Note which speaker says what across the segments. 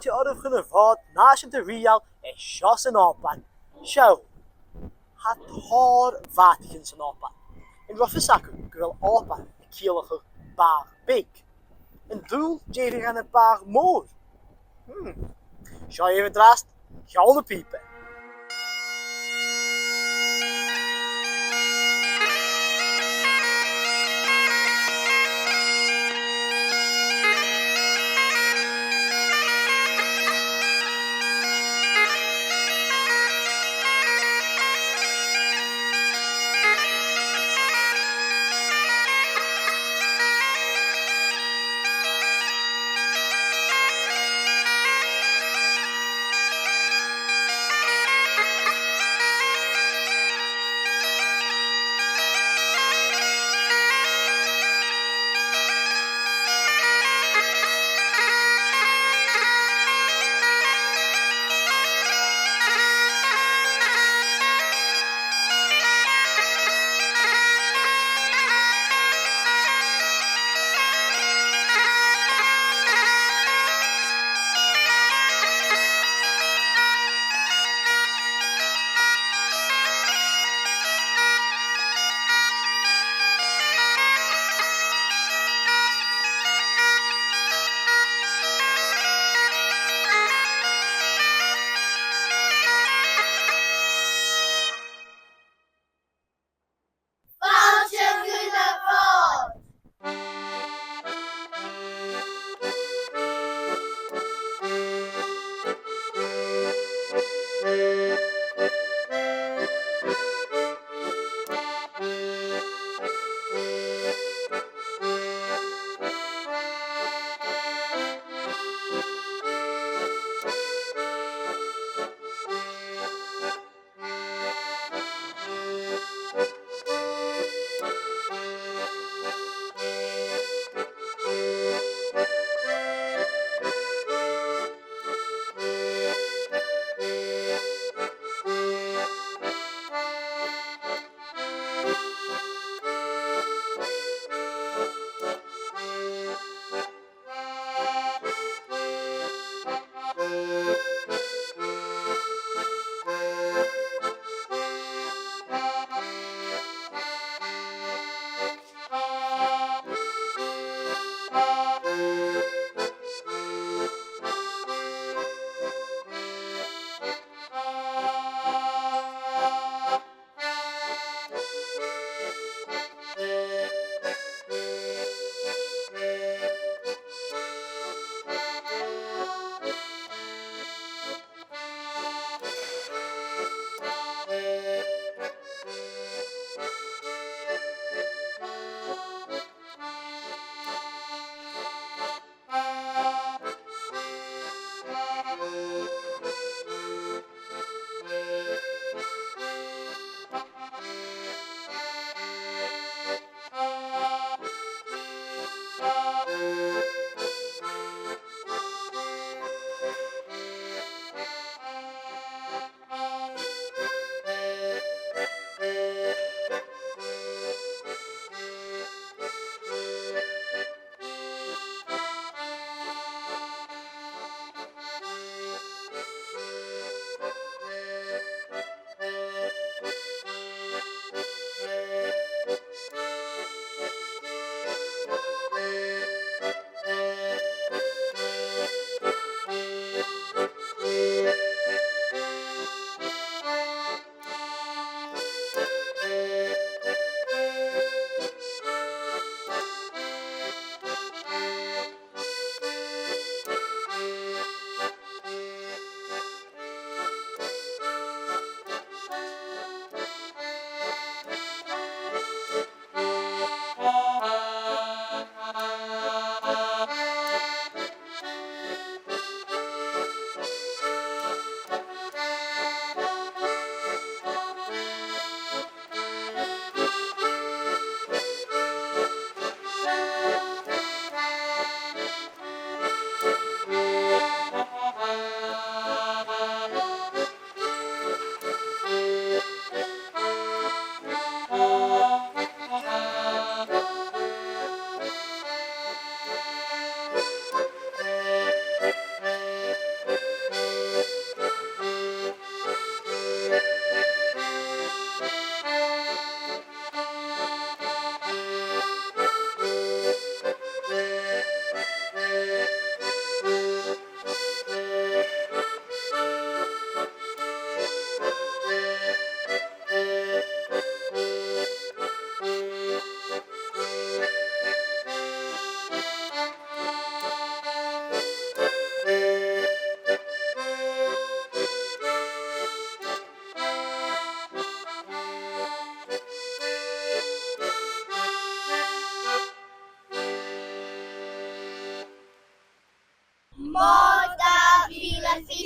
Speaker 1: je orf gan fod naast de real en sjos en Òbain. Sjou, had haar vatigins en Òbain. In Roffisaku gwil Òbain de kielige bar big. En doel jevig aan een bar moor. Sjou even drast, gaan de piepen.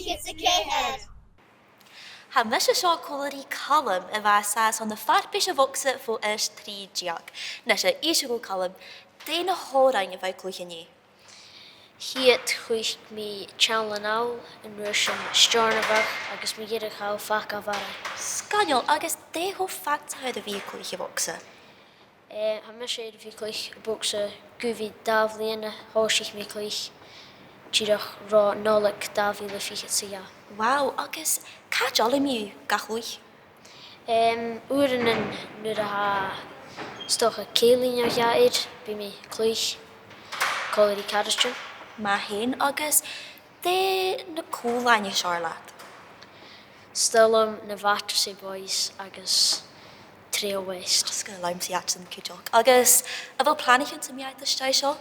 Speaker 2: fios a céhéad.
Speaker 3: Ha mis seo cóirí colm a bheit sas an na farpaisich bhogsa fó is trídeag. Na sé ísisiú colm, déana hórain a bheith Cluinnidh.
Speaker 4: Hiad chuig mi Clann in rusin Stornabach agus mi gyrich hau Faic a bhara.
Speaker 3: Scanneol agus dého factheid a bhí Cluinnidh bhogsa.
Speaker 4: Ha me sé fi chuig bogsa guvi Diluain a hóisich mi chuig tíach rá nálag Daví le fiche sa ja.
Speaker 3: Wow, agus cá jola miú gachlúich?
Speaker 4: Uren in nu a ha stocha célín a jaid bí mi chuig cóirí cadistrin.
Speaker 3: Má hen agus dé na cúlaine seirlaat.
Speaker 4: Stelum na bhatar sé boys agus trio waist.
Speaker 3: Os gan laim si at yn cydioch. Agus, a fel planich yn tymiaeth ysdau sio?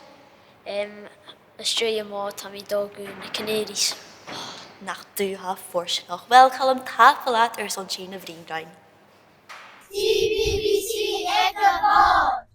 Speaker 4: Australia mó tá mi dógu na Canaries.
Speaker 3: Nach dú ha fwrs noch. Wel, cael am tafalat son China Vríngrain.
Speaker 2: CBBC ALBA.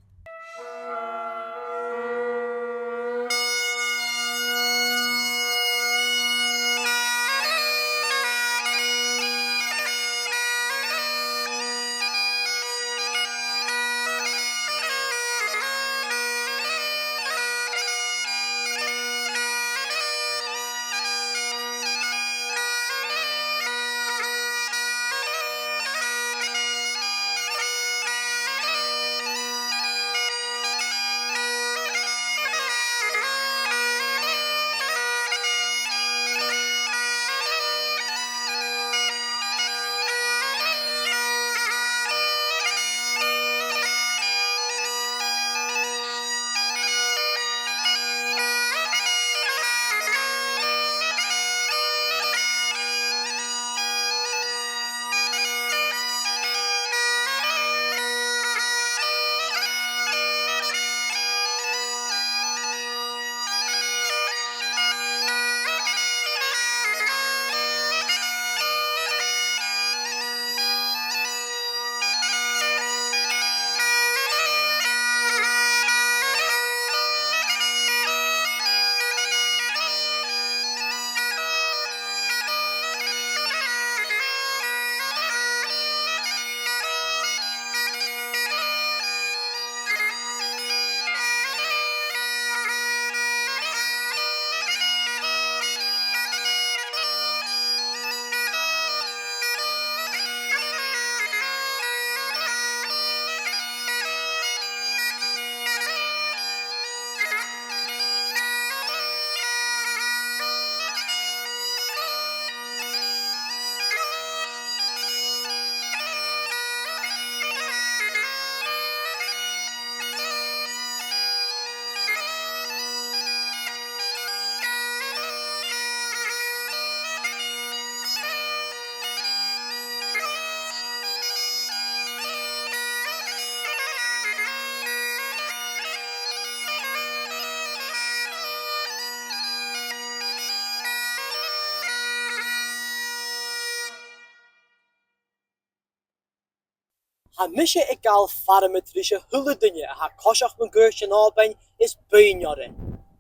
Speaker 1: Ha misje ik gael farmetrische hulledinge a ha koshach mijn geurtje in Òbain is buinjore.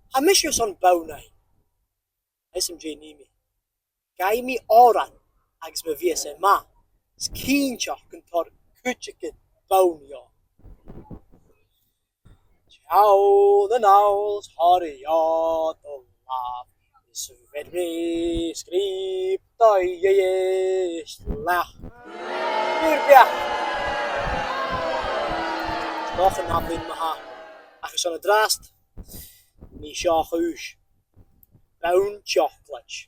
Speaker 1: Ha misje son baunai. Ism je nimi. Gai mi oran, agus me vies e ma. Skienchach kuntor kutjeke baunjo. Ciao de nauls hariat o laf. Is ved me skrip da je lach. Hierbja. Nog een hap in me ha. Ach is aan het draast. Mi sjach huis. Baun chocolate.